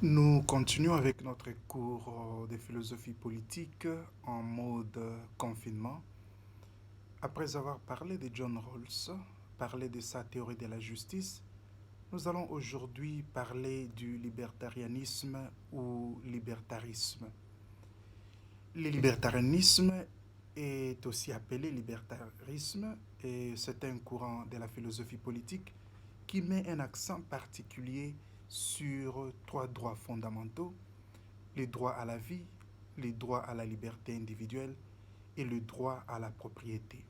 Nous continuons avec notre cours de philosophie politique en mode confinement. Après avoir parlé de John Rawls, parlé de sa théorie de la justice, nous allons aujourd'hui parler du libertarianisme ou libertarisme. Le libertarianisme est aussi appelé libertarisme et c'est un courant de la philosophie politique qui met un accent particulier sur trois droits fondamentaux: les droits à la vie, les droits à la liberté individuelle et le droit à la propriété.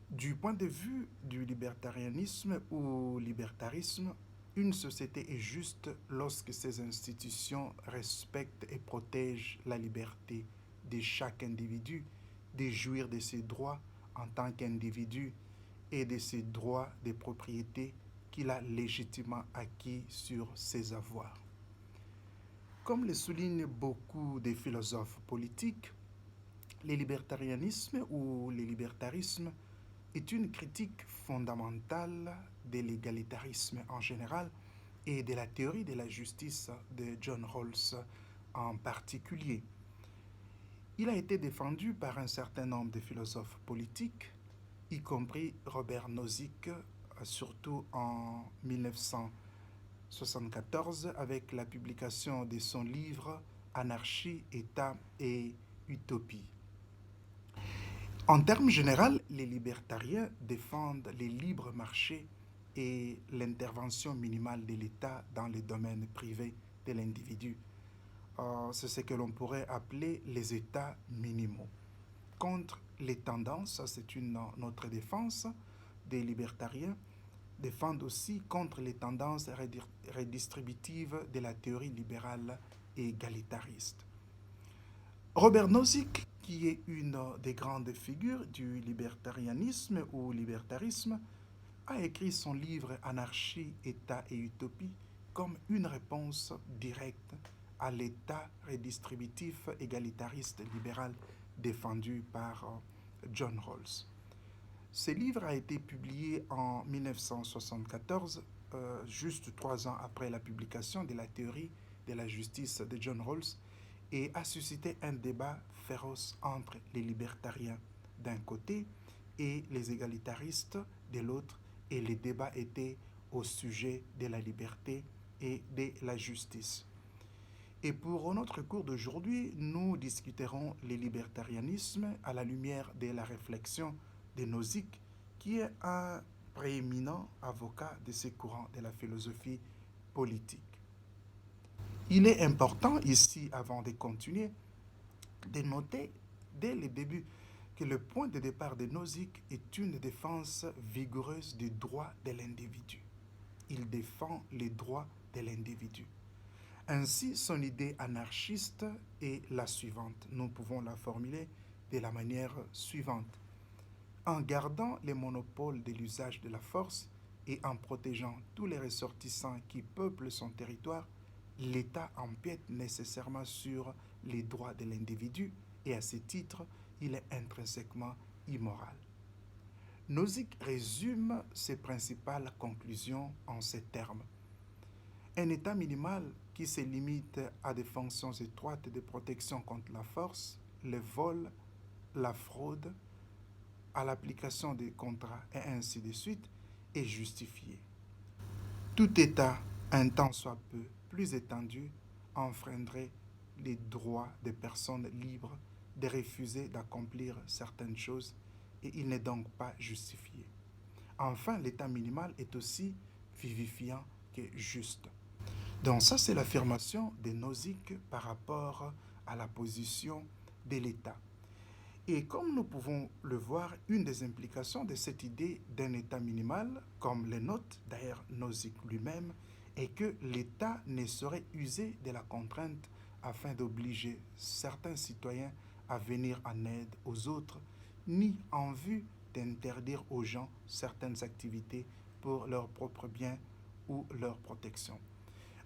Du point de vue du libertarianisme ou libertarisme, une société est juste lorsque ses institutions respectent et protègent la liberté de chaque individu de jouir de ses droits en tant qu'individu et de ses droits de propriété qu'il a légitimement acquis sur ses avoirs. Comme le soulignent beaucoup de philosophes politiques, le libertarianisme ou le libertarisme est une critique fondamentale de l'égalitarisme en général et de la théorie de la justice de John Rawls en particulier. Il a été défendu par un certain nombre de philosophes politiques, y compris Robert Nozick, surtout en 1974 avec la publication de son livre Anarchie, État et Utopie. En termes généraux, les libertariens défendent les libres marchés et l'intervention minimale de l'État dans les domaines privés de l'individu. C'est ce que l'on pourrait appeler les États minimaux. Contre les tendances, ça c'est une autre défense des libertariens, défendent aussi contre les tendances redistributives de la théorie libérale et égalitariste. Robert Nozick, qui est une des grandes figures du libertarianisme ou libertarisme, a écrit son livre Anarchie, État et Utopie comme une réponse directe à l'État redistributif égalitariste libéral défendu par John Rawls. Ce livre a été publié en 1974, juste 3 ans après la publication de la théorie de la justice de John Rawls, et a suscité un débat féroce entre les libertariens d'un côté et les égalitaristes de l'autre, et les débats étaient au sujet de la liberté et de la justice. Et pour notre cours d'aujourd'hui, nous discuterons le libertarianisme à la lumière de la réflexion de Nozick, qui est un prééminent avocat de ces courants de la philosophie politique. Il est important ici, avant de continuer, de noter dès le début que le point de départ de Nozick est une défense vigoureuse des droits de l'individu. Il défend les droits de l'individu. Ainsi, son idée anarchiste est la suivante. Nous pouvons la formuler de la manière suivante. En gardant les monopoles de l'usage de la force et en protégeant tous les ressortissants qui peuplent son territoire, l'État empiète nécessairement sur les droits de l'individu et à ce titre, il est intrinsèquement immoral. Nozick résume ses principales conclusions en ces termes. Un État minimal qui se limite à des fonctions étroites de protection contre la force, le vol, la fraude, à l'application des contrats et ainsi de suite, est justifié. Tout État, un tant soit peu plus étendu, enfreindrait les droits des personnes libres de refuser d'accomplir certaines choses et il n'est donc pas justifié. Enfin, l'état minimal est aussi vivifiant que juste. Donc ça, c'est l'affirmation de Nozick par rapport à la position de l'État. Et comme nous pouvons le voir, une des implications de cette idée d'un État minimal, comme le note d'ailleurs Nozick lui-même, est que l'État ne saurait user de la contrainte afin d'obliger certains citoyens à venir en aide aux autres, ni en vue d'interdire aux gens certaines activités pour leur propre bien ou leur protection.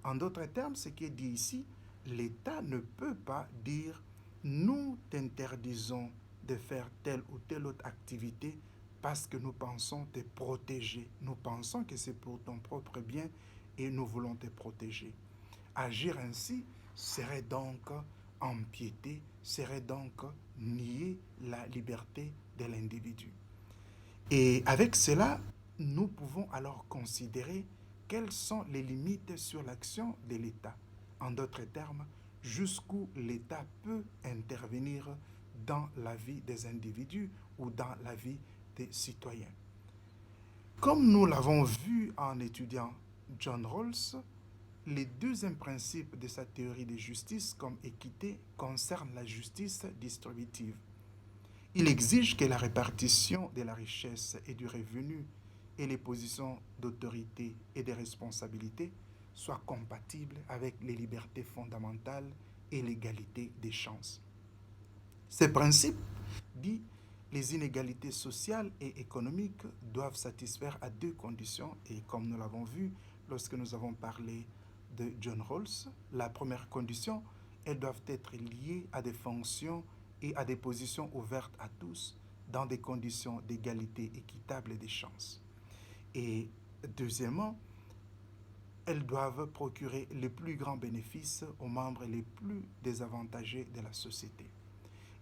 En d'autres termes, ce qui est dit ici, l'État ne peut pas dire nous t'interdisons de faire telle ou telle autre activité parce que nous pensons te protéger. Nous pensons que c'est pour ton propre bien et nous voulons te protéger. Agir ainsi serait donc empiéter, serait donc nier la liberté de l'individu. Et avec cela, nous pouvons alors considérer quelles sont les limites sur l'action de l'État. En d'autres termes, jusqu'où l'État peut intervenir dans la vie des individus ou dans la vie des citoyens. Comme nous l'avons vu en étudiant John Rawls, les deuxièmes principes de sa théorie de justice comme équité concernent la justice distributive. Il exige que la répartition de la richesse et du revenu et les positions d'autorité et de responsabilité soient compatibles avec les libertés fondamentales et l'égalité des chances. Ces principes, dit, les inégalités sociales et économiques doivent satisfaire à deux conditions et comme nous l'avons vu lorsque nous avons parlé de John Rawls, la première condition, elles doivent être liées à des fonctions et à des positions ouvertes à tous dans des conditions d'égalité équitable et des chances. Et deuxièmement, elles doivent procurer les plus grands bénéfices aux membres les plus désavantagés de la société.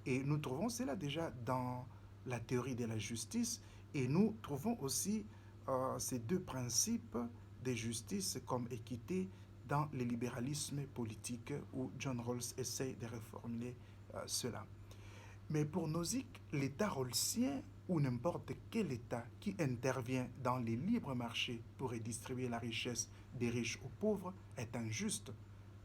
Et nous trouvons cela déjà dans la théorie de la justice et nous trouvons aussi ces deux principes de justice comme équité dans le libéralisme politique où John Rawls essaie de reformuler cela. Mais pour Nozick, l'État rawlsien ou n'importe quel État qui intervient dans les libres marchés pour redistribuer la richesse des riches aux pauvres est injuste.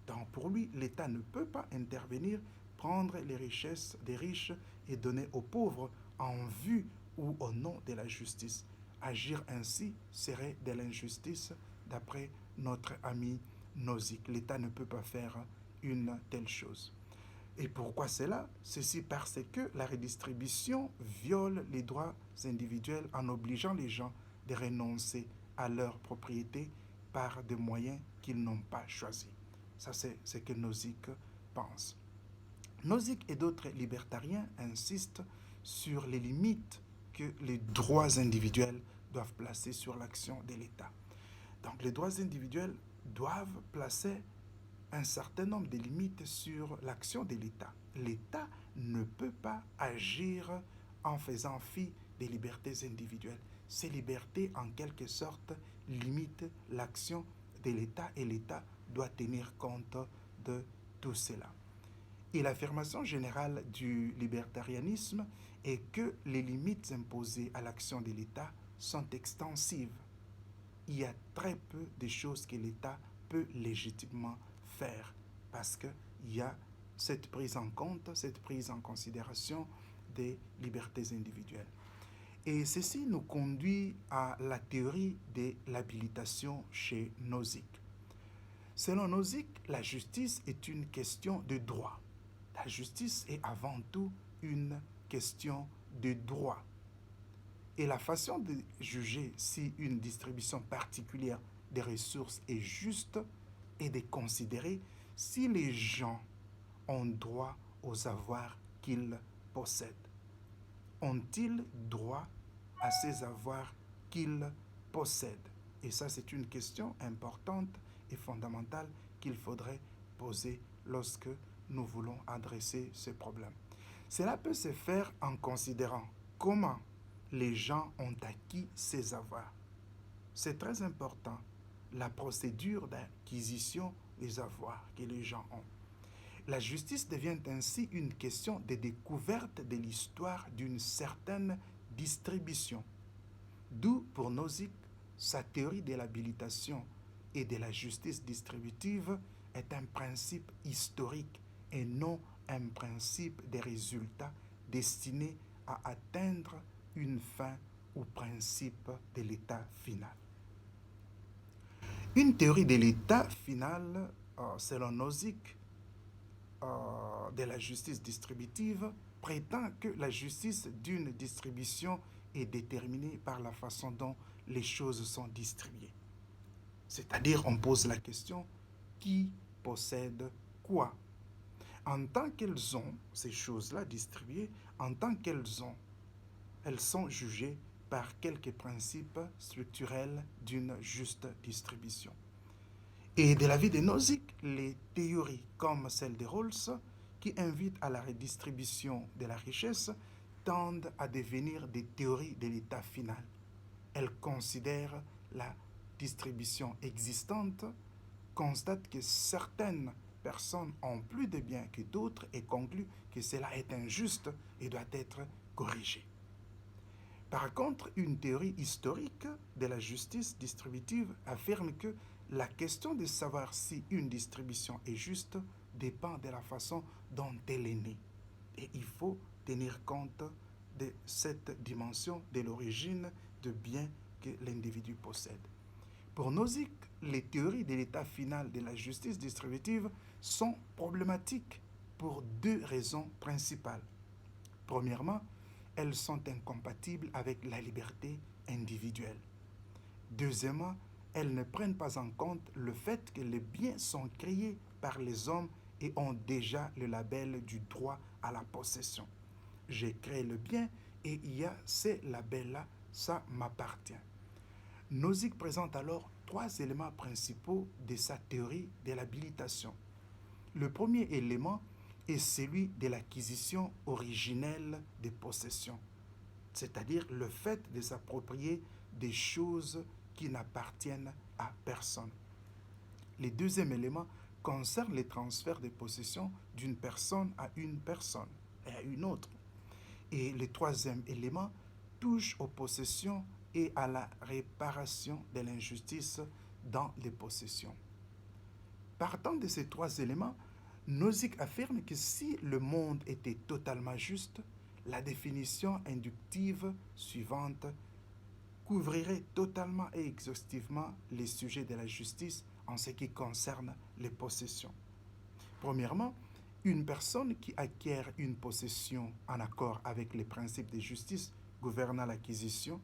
Donc pour lui, l'État ne peut pas intervenir, prendre les richesses des riches et donner aux pauvres en vue ou au nom de la justice. Agir ainsi serait de l'injustice d'après notre ami Nozick. L'État ne peut pas faire une telle chose. Et pourquoi cela? Ceci parce que la redistribution viole les droits individuels en obligeant les gens de renoncer à leur propriété par des moyens qu'ils n'ont pas choisis. Ça, c'est ce que Nozick pense. Nozick et d'autres libertariens insistent sur les limites que les droits individuels doivent placer sur l'action de l'État. Donc les droits individuels doivent placer un certain nombre de limites sur l'action de l'État. L'État ne peut pas agir en faisant fi des libertés individuelles. Ces libertés, en quelque sorte, limitent l'action de l'État et l'État doit tenir compte de tout cela. Et l'affirmation générale du libertarianisme est que les limites imposées à l'action de l'État sont extensives. Il y a très peu de choses que l'État peut légitimement faire parce qu'il y a cette prise en compte, cette prise en considération des libertés individuelles. Et ceci nous conduit à la théorie de l'habilitation chez Nozick. Selon Nozick, la justice est une question de droit. La justice est avant tout une question de droit. Et la façon de juger si une distribution particulière des ressources est juste est de considérer si les gens ont droit aux avoirs qu'ils possèdent. Ont-ils droit à ces avoirs qu'ils possèdent? Et ça, c'est une question importante et fondamentale qu'il faudrait poser lorsque nous voulons adresser ce problème. Cela peut se faire en considérant comment les gens ont acquis ces avoirs. C'est très important, la procédure d'acquisition des avoirs que les gens ont. La justice devient ainsi une question de découverte de l'histoire d'une certaine distribution. D'où, pour Nozick, sa théorie de l'habilitation et de la justice distributive est un principe historique et non un principe des résultats destiné à atteindre une fin ou principe de l'état final. Une théorie de l'état final, selon Nozick, de la justice distributive, prétend que la justice d'une distribution est déterminée par la façon dont les choses sont distribuées. C'est-à-dire, on pose la question, qui possède quoi? En tant qu'elles ont ces choses-là distribuées, en tant qu'elles ont, elles sont jugées par quelques principes structurels d'une juste distribution. Et de l'avis de Nozick, les théories comme celle de Rawls, qui invitent à la redistribution de la richesse, tendent à devenir des théories de l'état final. Elles considèrent la distribution existante, constatent que certaines personnes ont plus de biens que d'autres et concluent que cela est injuste et doit être corrigé. Par contre, une théorie historique de la justice distributive affirme que la question de savoir si une distribution est juste dépend de la façon dont elle est née. Et il faut tenir compte de cette dimension de l'origine de biens que l'individu possède. Pour Nozick, les théories de l'état final de la justice distributive sont problématiques pour deux raisons principales. Premièrement, elles sont incompatibles avec la liberté individuelle. Deuxièmement, elles ne prennent pas en compte le fait que les biens sont créés par les hommes et ont déjà le label du droit à la possession. J'ai créé le bien et il y a ces labels-là, ça m'appartient. Nozick présente alors trois éléments principaux de sa théorie de l'habilitation. Le premier élément est celui de l'acquisition originelle des possessions, c'est-à-dire le fait de s'approprier des choses qui n'appartiennent à personne. Le deuxième élément concerne les transferts de possessions d'une personne à une personne et à une autre. Et le troisième élément touche aux possessions et à la réparation de l'injustice dans les possessions. Partant de ces trois éléments, Nozick affirme que si le monde était totalement juste, la définition inductive suivante couvrirait totalement et exhaustivement les sujets de la justice en ce qui concerne les possessions. Premièrement, une personne qui acquiert une possession en accord avec les principes de justice gouvernant l'acquisition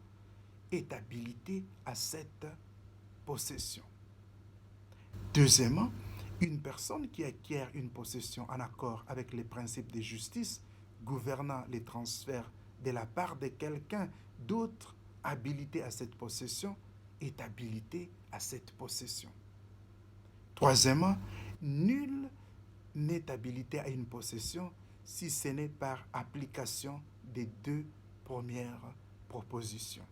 est habilitée à cette possession. Deuxièmement, une personne qui acquiert une possession en accord avec les principes de justice gouvernant les transferts de la part de quelqu'un d'autre habilité à cette possession est habilité à cette possession. Troisièmement, nul n'est habilité à une possession si ce n'est par application des deux premières propositions.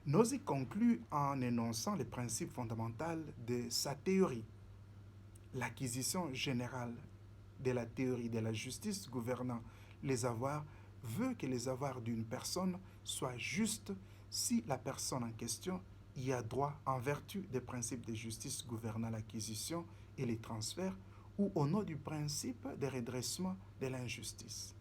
Nozick conclut en énonçant les principes fondamentaux de sa théorie. L'acquisition générale de la théorie de la justice gouvernant les avoirs veut que les avoirs d'une personne soient justes si la personne en question y a droit en vertu des principes de justice gouvernant l'acquisition et les transferts ou au nom du principe de redressement de l'injustice.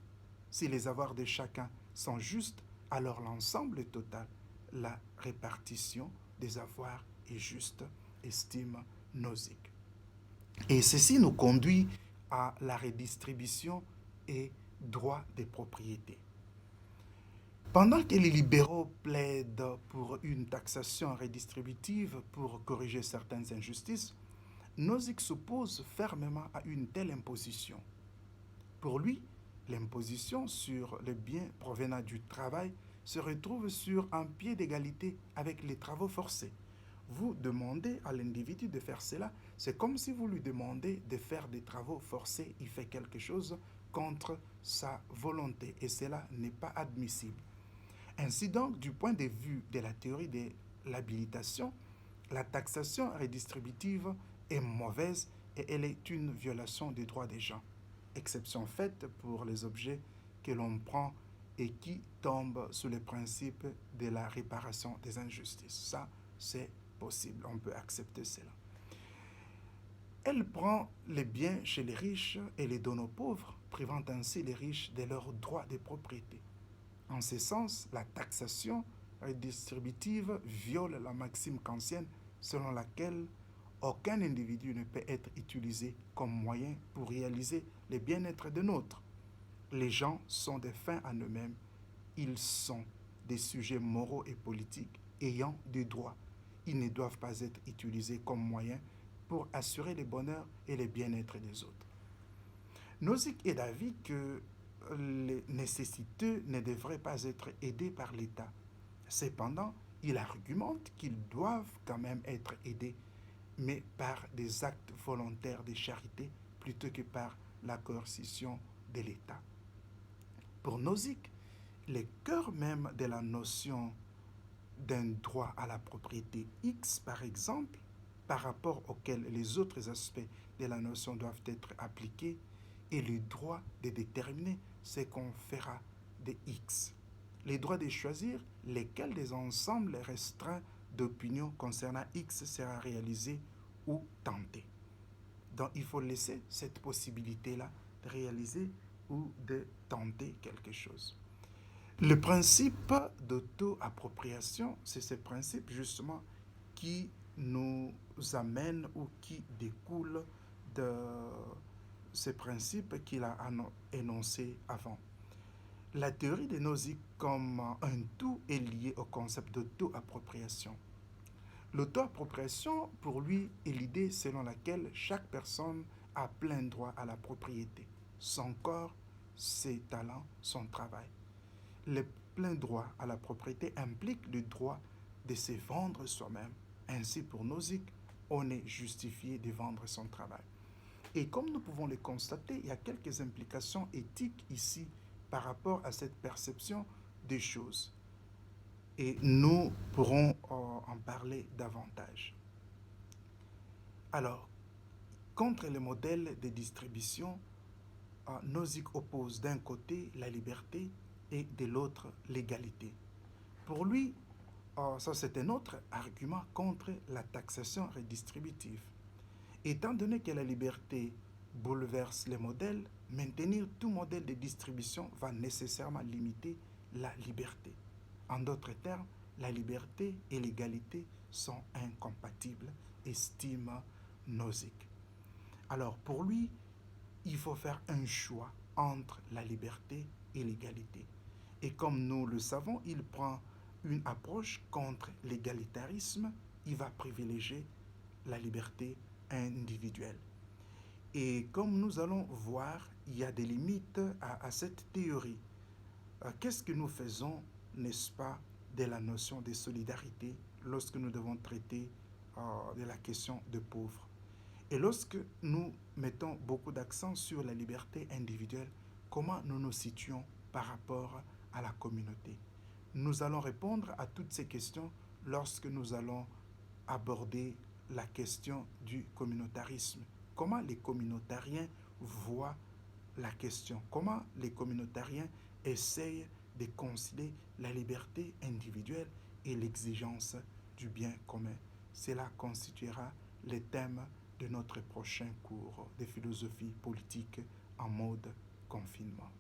Si les avoirs de chacun sont justes, alors l'ensemble total, la répartition des avoirs est juste, estime Nozick. Et ceci nous conduit à la redistribution et droit des propriétés. Pendant que les libéraux plaident pour une taxation redistributive pour corriger certaines injustices, Nozick s'oppose fermement à une telle imposition. Pour lui, l'imposition sur les biens provenant du travail se retrouve sur un pied d'égalité avec les travaux forcés. Vous demandez à l'individu de faire cela, c'est comme si vous lui demandez de faire des travaux forcés. Il fait quelque chose contre sa volonté et cela n'est pas admissible. Ainsi donc, du point de vue de la théorie de l'habilitation, la taxation redistributive est mauvaise et elle est une violation des droits des gens, exception faite pour les objets que l'on prend et qui tombent sous le principe de la réparation des injustices. Ça, c'est possible, on peut accepter cela. Elle prend les biens chez les riches et les donne aux pauvres, privant ainsi les riches de leurs droits de propriété. En ce sens, la taxation redistributive viole la maxime kantienne selon laquelle aucun individu ne peut être utilisé comme moyen pour réaliser le bien-être de l'autre. Les gens sont des fins en eux-mêmes. Ils sont des sujets moraux et politiques ayant des droits. Ils ne doivent pas être utilisés comme moyen pour assurer le bonheur et le bien-être des autres. Nozick est d'avis que les nécessiteux ne devraient pas être aidés par l'État. Cependant, il argumente qu'ils doivent quand même être aidés mais par des actes volontaires de charité plutôt que par la coercition de l'État. Pour Nozick, le cœur même de la notion d'un droit à la propriété X, par exemple, par rapport auquel les autres aspects de la notion doivent être appliqués, est le droit de déterminer ce qu'on fera de X. Le droit de choisir lesquels des ensembles restreints d'opinions concernant X sera réalisé ou tenté. Donc il faut laisser cette possibilité-là de réaliser ou de tenter quelque chose. Le principe d'auto-appropriation, c'est ce principe justement qui nous amène ou qui découle de ce principe qu'il a énoncé avant. La théorie de Nozick comme un tout est liée au concept d'auto-appropriation. L'auto-appropriation, pour lui, est l'idée selon laquelle chaque personne a plein droit à la propriété, son corps, ses talents, son travail. Le plein droit à la propriété implique le droit de se vendre soi-même. Ainsi, pour Nozick, on est justifié de vendre son travail. Et comme nous pouvons le constater, il y a quelques implications éthiques ici par rapport à cette perception des choses. Et nous pourrons en parler davantage. Alors, contre le modèle de distribution, Nozick oppose d'un côté la liberté et de l'autre l'égalité. Pour lui, ça c'est un autre argument contre la taxation redistributive. Étant donné que la liberté bouleverse les modèles, maintenir tout modèle de distribution va nécessairement limiter la liberté. En d'autres termes, la liberté et l'égalité sont incompatibles, estime Nozick. Alors pour lui, il faut faire un choix entre la liberté et l'égalité. Et comme nous le savons, il prend une approche contre l'égalitarisme, il va privilégier la liberté individuelle. Et comme nous allons voir, il y a des limites à cette théorie. Qu'est-ce que nous faisons, n'est-ce pas, de la notion de solidarité lorsque nous devons traiter de la question des pauvres? Et lorsque nous mettons beaucoup d'accent sur la liberté individuelle, comment nous nous situons par rapport à la communauté? Nous allons répondre à toutes ces questions lorsque nous allons aborder la question du communautarisme. Comment les communautariens voient la question? Comment les communautariens essayent de concilier la liberté individuelle et l'exigence du bien commun? Cela constituera le thème de notre prochain cours de philosophie politique en mode confinement.